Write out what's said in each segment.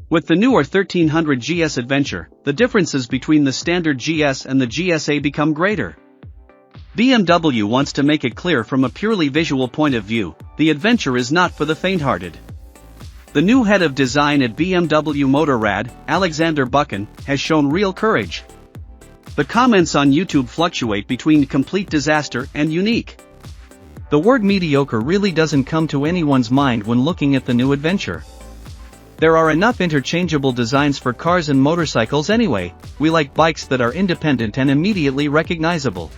With the newer 1300 GS Adventure, the differences between the standard GS and the GSA become greater. BMW wants to make it clear from a purely visual point of view, the Adventure is not for the faint-hearted. The new head of design at BMW Motorrad, Alexander Buchan, has shown real courage. The comments on YouTube fluctuate between complete disaster and unique. The word mediocre really doesn't come to anyone's mind when looking at the new Adventure. There are enough interchangeable designs for cars and motorcycles anyway. We like bikes that are independent and immediately recognizable.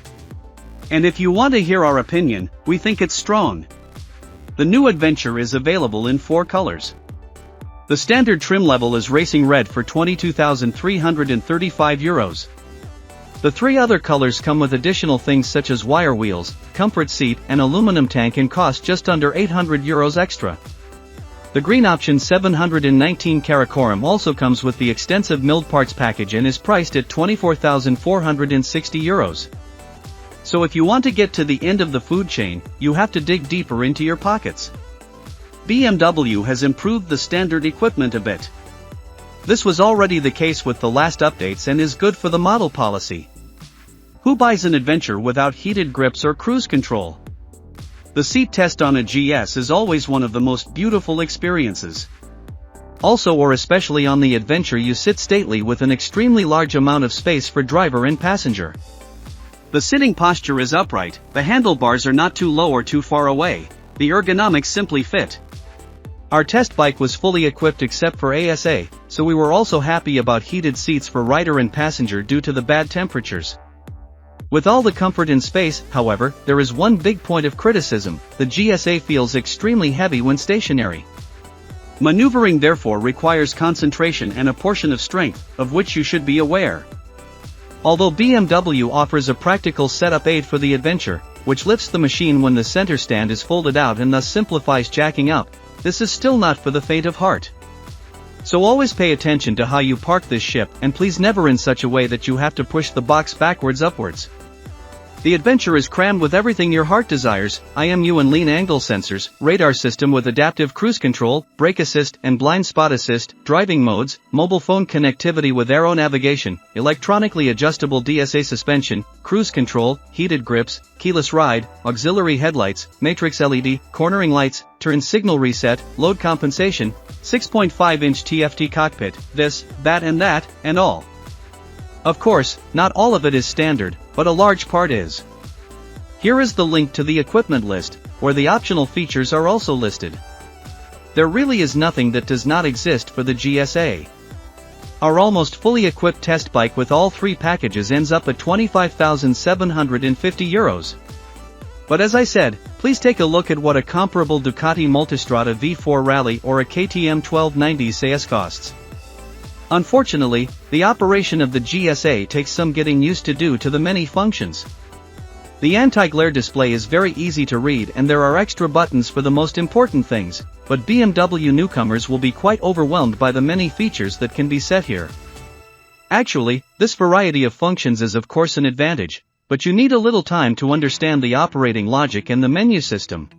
And if you want to hear our opinion, we think it's strong. The new Adventure is available in 4 colors. The standard trim level is Racing Red for €22,335. The 3 other colors come with additional things such as wire wheels, comfort seat, and aluminum tank and cost just under €800 extra. The green option 719 Karakoram also comes with the extensive milled parts package and is priced at €24,460. So if you want to get to the end of the food chain, you have to dig deeper into your pockets. BMW has improved the standard equipment a bit. This was already the case with the last updates and is good for the model policy. Who buys an Adventure without heated grips or cruise control? The seat test on a GS is always one of the most beautiful experiences. Also or especially on the Adventure you sit stately with an extremely large amount of space for driver and passenger. The sitting posture is upright, the handlebars are not too low or too far away, the ergonomics simply fit. Our test bike was fully equipped except for ASA, so we were also happy about heated seats for rider and passenger due to the bad temperatures. With all the comfort and space, however, there is one big point of criticism: the GSA feels extremely heavy when stationary. Maneuvering therefore requires concentration and a portion of strength, of which you should be aware. Although BMW offers a practical setup aid for the Adventure, which lifts the machine when the center stand is folded out and thus simplifies jacking up, this is still not for the faint of heart. So always pay attention to how you park this ship, and please never in such a way that you have to push the box backwards upwards. The Adventure is crammed with everything your heart desires: IMU and lean angle sensors, radar system with adaptive cruise control, brake assist and blind spot assist, driving modes, mobile phone connectivity with aero navigation, electronically adjustable DSA suspension, cruise control, heated grips, keyless ride, auxiliary headlights, matrix LED, cornering lights, turn signal reset, load compensation, 6.5-inch TFT cockpit, this, that and all. Of course, not all of it is standard, but a large part is. Here is the link to the equipment list, where the optional features are also listed. There really is nothing that does not exist for the GSA. Our almost fully equipped test bike with all 3 packages ends up at €25,750. But as I said, please take a look at what a comparable Ducati Multistrada V4 Rally or a KTM 1290 CS costs. Unfortunately, the operation of the GSA takes some getting used to due to the many functions. The anti-glare display is very easy to read and there are extra buttons for the most important things, but BMW newcomers will be quite overwhelmed by the many features that can be set here. Actually, this variety of functions is of course an advantage, but you need a little time to understand the operating logic and the menu system.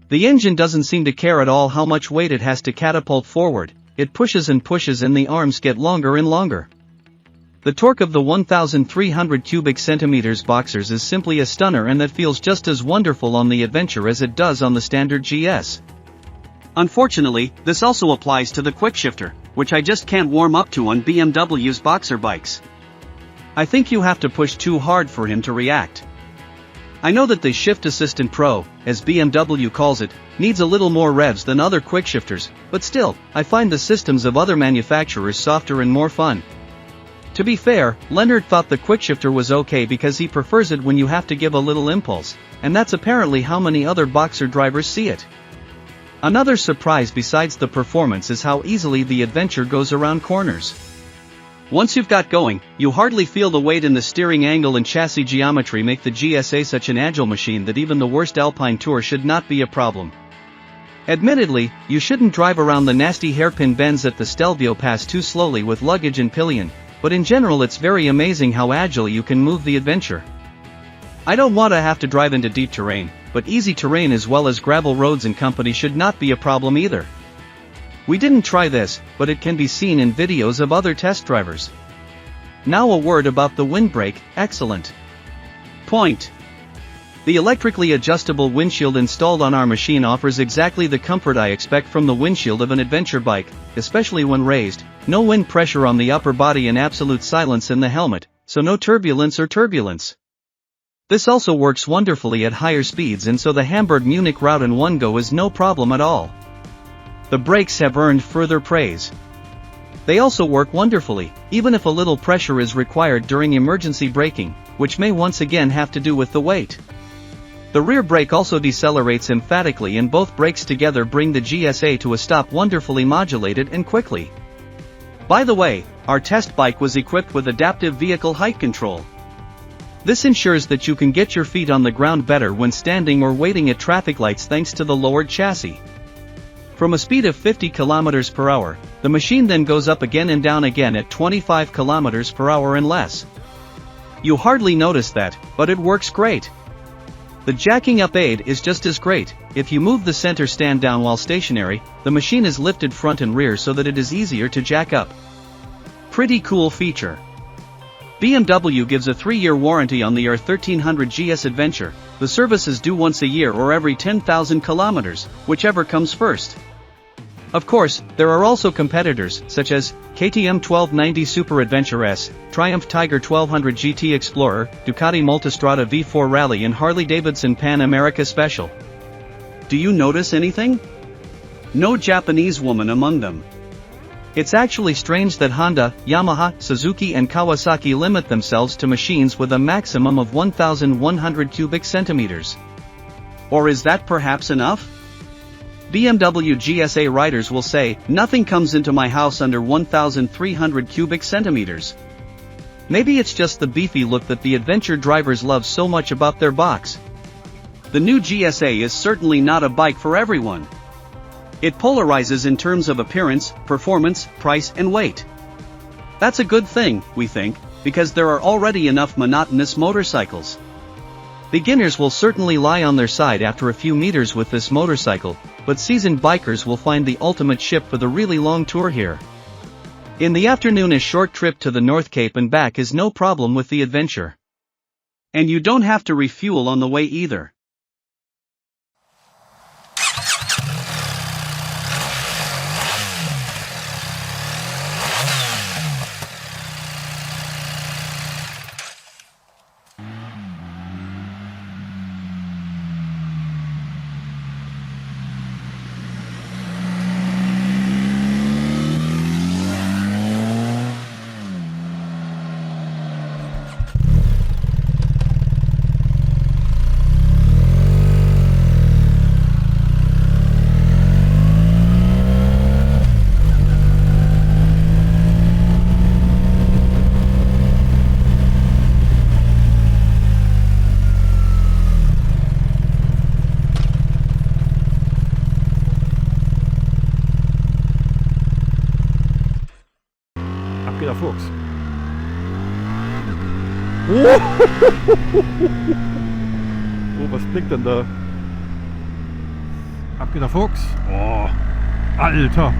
The engine doesn't seem to care at all how much weight it has to catapult forward. It pushes and pushes and the arms get longer and longer. The torque of the 1300 cubic centimeters Boxers is simply a stunner, and that feels just as wonderful on the Adventure as it does on the standard GS. Unfortunately, this also applies to the quickshifter, which I just can't warm up to on BMW's Boxer bikes. I think you have to push too hard for him to react. I know that the Shift Assistant Pro, as BMW calls it, needs a little more revs than other quickshifters, but still, I find the systems of other manufacturers softer and more fun. To be fair, Leonard thought the quickshifter was okay because he prefers it when you have to give a little impulse, and that's apparently how many other Boxer drivers see it. Another surprise besides the performance is how easily the Adventure goes around corners. Once you've got going, you hardly feel the weight, and the steering angle and chassis geometry make the GSA such an agile machine that even the worst Alpine tour should not be a problem. Admittedly, you shouldn't drive around the nasty hairpin bends at the Stelvio Pass too slowly with luggage and pillion, but in general it's very amazing how agile you can move the Adventure. I don't want to have to drive into deep terrain, but easy terrain as well as gravel roads and company should not be a problem either. We didn't try this, but it can be seen in videos of other test drivers. Now a word about the windbreak. Excellent. Point. The electrically adjustable windshield installed on our machine offers exactly the comfort I expect from the windshield of an adventure bike, especially when raised, no wind pressure on the upper body and absolute silence in the helmet, so no turbulence. This also works wonderfully at higher speeds, and so the Hamburg-Munich route in one go is no problem at all. The brakes have earned further praise. They also work wonderfully, even if a little pressure is required during emergency braking, which may once again have to do with the weight. The rear brake also decelerates emphatically, and both brakes together bring the GSA to a stop wonderfully modulated and quickly. By the way, our test bike was equipped with adaptive vehicle height control. This ensures that you can get your feet on the ground better when standing or waiting at traffic lights thanks to the lowered chassis. From a speed of 50 km per hour, the machine then goes up again and down again at 25 km per hour and less. You hardly notice that, but it works great. The jacking up aid is just as great. If you move the center stand down while stationary, the machine is lifted front and rear so that it is easier to jack up. Pretty cool feature. BMW gives a 3-year warranty on the R1300 GS Adventure. The service is due once a year or every 10,000 kilometers, whichever comes first. Of course, there are also competitors, such as KTM 1290 Super Adventure S, Triumph Tiger 1200 GT Explorer, Ducati Multistrada V4 Rally and Harley-Davidson Pan America Special. Do you notice anything? No Japanese woman among them. It's actually strange that Honda, Yamaha, Suzuki and Kawasaki limit themselves to machines with a maximum of 1,100 cubic centimeters. Or is that perhaps enough? BMW GSA riders will say, nothing comes into my house under 1,300 cubic centimeters. Maybe it's just the beefy look that the adventure drivers love so much about their box. The new GSA is certainly not a bike for everyone. It polarizes in terms of appearance, performance, price and weight. That's a good thing, we think, because there are already enough monotonous motorcycles. Beginners will certainly lie on their side after a few meters with this motorcycle, but seasoned bikers will find the ultimate ship for the really long tour here. In the afternoon, a short trip to the North Cape and back is no problem with the adventure. And you don't have to refuel on the way either. Der Fuchs. Oh, was blickt denn da? Ab geht der Fuchs. Oh, Alter.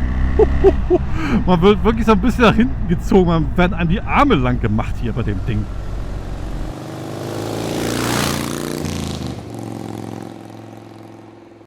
Man wird wirklich so ein bisschen nach hinten gezogen. Man werden einem die Arme lang gemacht hier bei dem Ding.